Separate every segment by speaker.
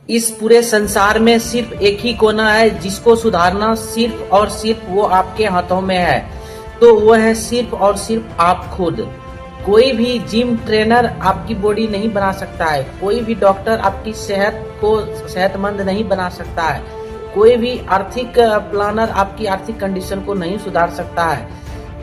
Speaker 1: इस पूरे संसार में सिर्फ एक ही कोना है जिसको सुधारना सिर्फ और सिर्फ वो आपके हाथों में है, तो वो है सिर्फ और सिर्फ आप खुद। कोई भी जिम ट्रेनर आपकी बॉडी नहीं बना सकता है, कोई भी डॉक्टर आपकी सेहत को सेहतमंद नहीं बना सकता है, कोई भी आर्थिक प्लानर आपकी आर्थिक कंडीशन को नहीं सुधार सकता है,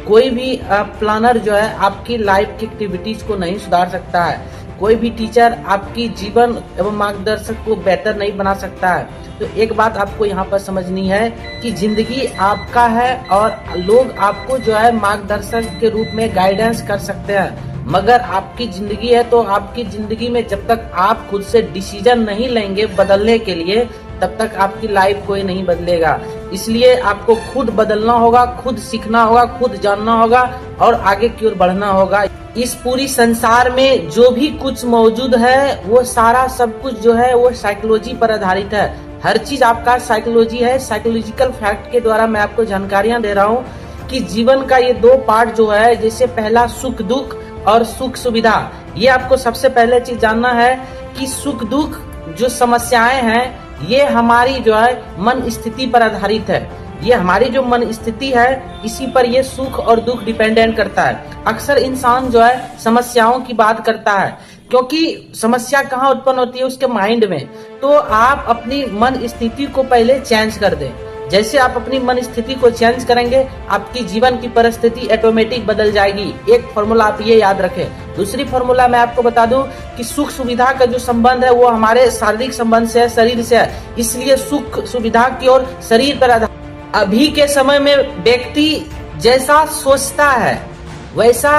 Speaker 1: कोई भी प्लानर जो है आपकी लाइफ की एक्टिविटीज को नहीं सुधार सकता है, कोई भी टीचर आपकी जीवन एवं मार्गदर्शक को बेहतर नहीं बना सकता है। तो एक बात आपको यहाँ पर समझनी है कि जिंदगी आपका है और लोग आपको जो है मार्गदर्शक के रूप में गाइडेंस कर सकते हैं, मगर आपकी जिंदगी है तो आपकी जिंदगी में जब तक आप खुद से डिसीजन नहीं लेंगे बदलने के लिए, तब तक आपकी लाइफ कोई नहीं बदलेगा। इसलिए आपको खुद बदलना होगा, खुद सीखना होगा, खुद जानना होगा और आगे की ओर बढ़ना होगा। इस पूरी संसार में जो भी कुछ मौजूद है वो सारा सब कुछ जो है वो साइकोलॉजी पर आधारित है। हर चीज आपका साइकोलॉजी है। साइकोलॉजिकल फैक्ट के द्वारा मैं आपको जानकारियां दे रहा हूँ कि जीवन का ये दो पार्ट जो है, जैसे पहला सुख दुख और सुख सुविधा। ये आपको सबसे पहले चीज जानना है कि सुख दुख जो समस्याएं हैं ये हमारी जो है मन स्थिति पर आधारित है। ये हमारी जो मन स्थिति है इसी पर ये सुख और दुख डिपेंडेंट करता है। अक्सर इंसान जो है समस्याओं की बात करता है, क्योंकि समस्या कहाँ उत्पन्न होती है, उसके माइंड में। तो आप अपनी मन स्थिति को पहले चेंज कर दें। जैसे आप अपनी मन स्थिति को चेंज करेंगे, आपकी जीवन की परिस्थिति ऑटोमेटिक बदल जाएगी। एक फॉर्मूला आप ये याद रखें। दूसरी फॉर्मूला मैं आपको बता दूं कि सुख सुविधा का जो संबंध है वो हमारे शारीरिक संबंध से है, शरीर से है। इसलिए सुख सुविधा की ओर शरीर पर आधार। अभी के समय में व्यक्ति जैसा सोचता है वैसा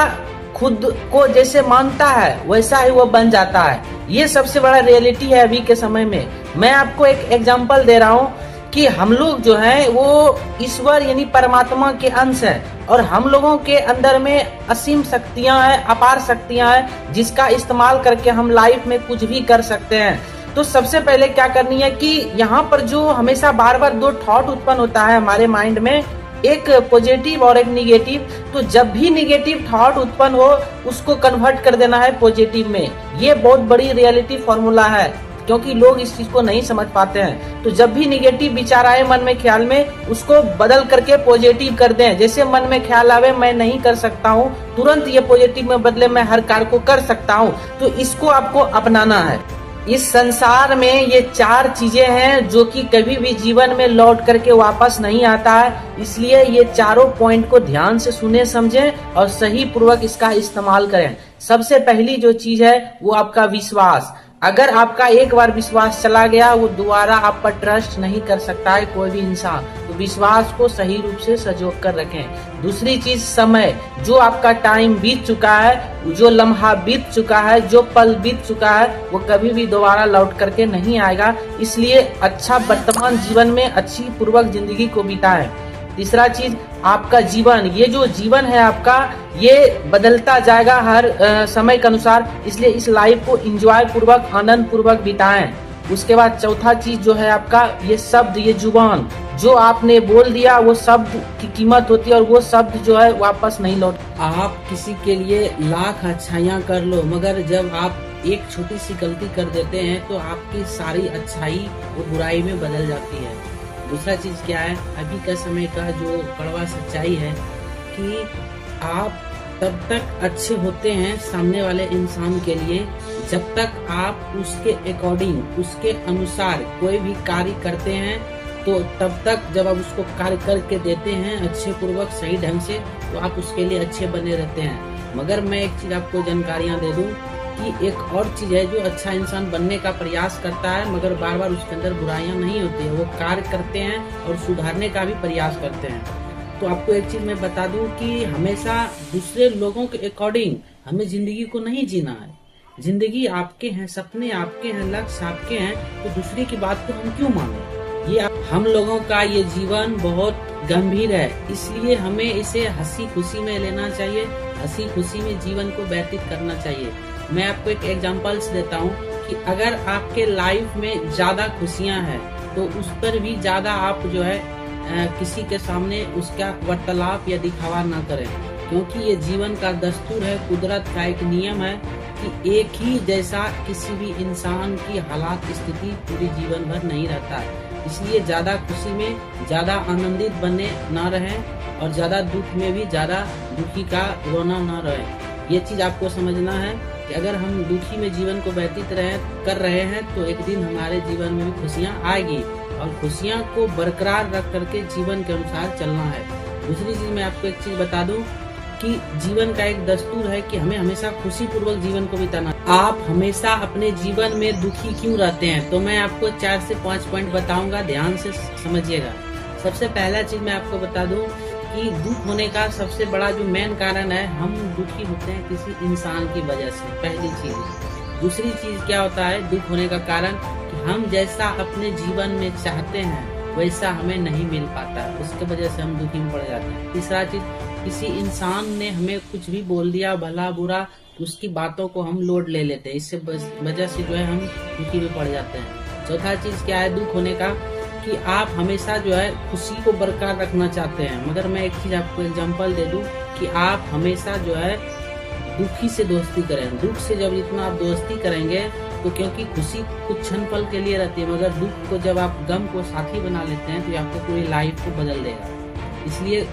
Speaker 1: खुद को जैसे मानता है वैसा ही वो बन जाता है। ये सबसे बड़ा रियलिटी है अभी के समय में। मैं आपको एक एग्जांपल दे रहा हूँ कि हम लोग जो हैं वो ईश्वर यानी परमात्मा के अंश हैं और हम लोगों के अंदर में असीम शक्तियां हैं, अपार शक्तियां हैं, जिसका इस्तेमाल करके हम लाइफ में कुछ भी कर सकते हैं। तो सबसे पहले क्या करनी है कि यहाँ पर जो हमेशा बार बार दो थॉट उत्पन्न होता है हमारे माइंड में, एक पॉजिटिव और एक निगेटिव। तो जब भी निगेटिव थॉट उत्पन्न हो उसको कन्वर्ट कर देना है पॉजिटिव में। ये बहुत बड़ी रियलिटी फॉर्मूला है, क्योंकि लोग इस चीज को नहीं समझ पाते हैं। तो जब भी निगेटिव विचार आए मन में, ख्याल में, उसको बदल करके पॉजिटिव कर दें। जैसे मन में ख्याल आवे मैं नहीं कर सकता हूँ, तुरंत ये पॉजिटिव में बदले मैं हर कार्य को कर सकता हूँ। तो इसको आपको अपनाना है। इस संसार में ये चार चीजें हैं जो कि कभी भी जीवन में लौट करके वापस नहीं आता है। इसलिए ये चारों पॉइंट को ध्यान से सुने, समझें और सही पूर्वक इसका इस्तेमाल करें। सबसे पहली जो चीज है वो आपका विश्वास। अगर आपका एक बार विश्वास चला गया, वो दोबारा आप पर ट्रस्ट नहीं कर सकता है कोई भी इंसान। तो विश्वास को सही रूप से संजो कर रखें। दूसरी चीज समय। जो आपका टाइम बीत चुका है, जो लम्हा बीत चुका है, जो पल बीत चुका है, वो कभी भी दोबारा लौट करके नहीं आएगा। इसलिए अच्छा वर्तमान जीवन में अच्छी पूर्वक जिंदगी को बिताएं। तीसरा चीज आपका जीवन। ये जो जीवन है आपका ये बदलता जाएगा हर समय के अनुसार, इसलिए इस लाइफ को एंजॉय पूर्वक, आनंद पूर्वक बिताएं। उसके बाद चौथा चीज जो है आपका ये शब्द, ये जुबान। जो आपने बोल दिया वो शब्द की कीमत होती है और वो शब्द जो है वापस नहीं लौट। आप किसी के लिए लाख अच्छाइयाँ कर लो, मगर जब आप एक छोटी सी गलती कर देते हैं तो आपकी सारी अच्छाई वो बुराई में बदल जाती है। दूसरा चीज क्या है, अभी का समय का जो कड़वा सच्चाई है कि आप तब तक अच्छे होते हैं सामने वाले इंसान के लिए जब तक आप उसके अकॉर्डिंग, उसके अनुसार कोई भी कार्य करते हैं। तो तब तक जब आप उसको कार्य करके देते हैं अच्छे पूर्वक, सही ढंग से, तो आप उसके लिए अच्छे बने रहते हैं। मगर मैं एक चीज आपको जानकारियां दे दूं कि एक और चीज है, जो अच्छा इंसान बनने का प्रयास करता है मगर बार बार उसके अंदर बुराइयां नहीं होती है, वो कार्य करते हैं और सुधारने का भी प्रयास करते हैं। तो आपको एक चीज मैं बता दूं कि हमेशा दूसरे लोगों के अकॉर्डिंग हमें जिंदगी को नहीं जीना है। जिंदगी आपके हैं, सपने आपके हैं, लक्ष्य आपके हैं, तो दूसरे की बात को हम क्यों माने। ये हम लोगों का ये जीवन बहुत गंभीर है, इसलिए हमें इसे हंसी खुशी में लेना चाहिए, हंसी खुशी में जीवन को व्यतीत करना चाहिए। मैं आपको एक एग्जांपल्स देता हूँ कि अगर आपके लाइफ में ज्यादा खुशियाँ हैं तो उस पर भी ज्यादा आप जो है किसी के सामने उसका वार्तालाप या दिखावा ना करें, क्योंकि ये जीवन का दस्तूर है, कुदरत का एक नियम है कि एक ही जैसा किसी भी इंसान की हालात स्थिति पूरी जीवन भर नहीं रहता है। इसलिए ज़्यादा खुशी में ज़्यादा आनंदित बने ना रहें और ज़्यादा दुख में भी ज़्यादा दुखी का रोना ना रहे। ये चीज़ आपको समझना है कि अगर हम दुखी में जीवन को व्यतीत कर रहे हैं तो एक दिन हमारे जीवन में भी खुशियाँ आएगी और खुशियाँ को बरकरार रख करके जीवन के अनुसार चलना है। दूसरी चीज़ मैं आपको एक चीज़ बता दूं कि जीवन का एक दस्तूर है कि हमें हमेशा खुशी पूर्वक जीवन को बिताना। आप हमेशा अपने जीवन में दुखी क्यों रहते हैं, तो मैं आपको 4 से 5 पॉइंट बताऊंगा, ध्यान से समझिएगा। सबसे पहला चीज मैं आपको बता दूं कि दुख होने का सबसे बड़ा जो मेन कारण है, हम दुखी होते हैं किसी इंसान की वजह से, पहली चीज। दूसरी चीज क्या होता है दुख होने का कारण, कि हम जैसा अपने जीवन में चाहते हैं वैसा हमें नहीं मिल पाता, उसके वजह से हम दुखी में पड़ जाते हैं। तीसरा चीज, किसी इंसान ने हमें कुछ भी बोल दिया भला बुरा, तो उसकी बातों को हम लोड ले लेते हैं, इससे वजह से जो है हम दुखी में पड़ जाते हैं। चौथा चीज क्या है दुख होने का, कि आप हमेशा जो है खुशी को बरकरार रखना चाहते हैं, मगर मैं एक चीज आपको एग्जांपल दे दूं कि आप हमेशा जो है दुखी से दोस्ती करें। दुख से जब जितना आप दोस्ती करेंगे तो क्योंकि खुशी कुछ क्षण पल के लिए रहती है, मगर दुख को जब आप गम को साथी बना लेते हैं तो ये आपको पूरी लाइफ को बदल देगा। इसलिए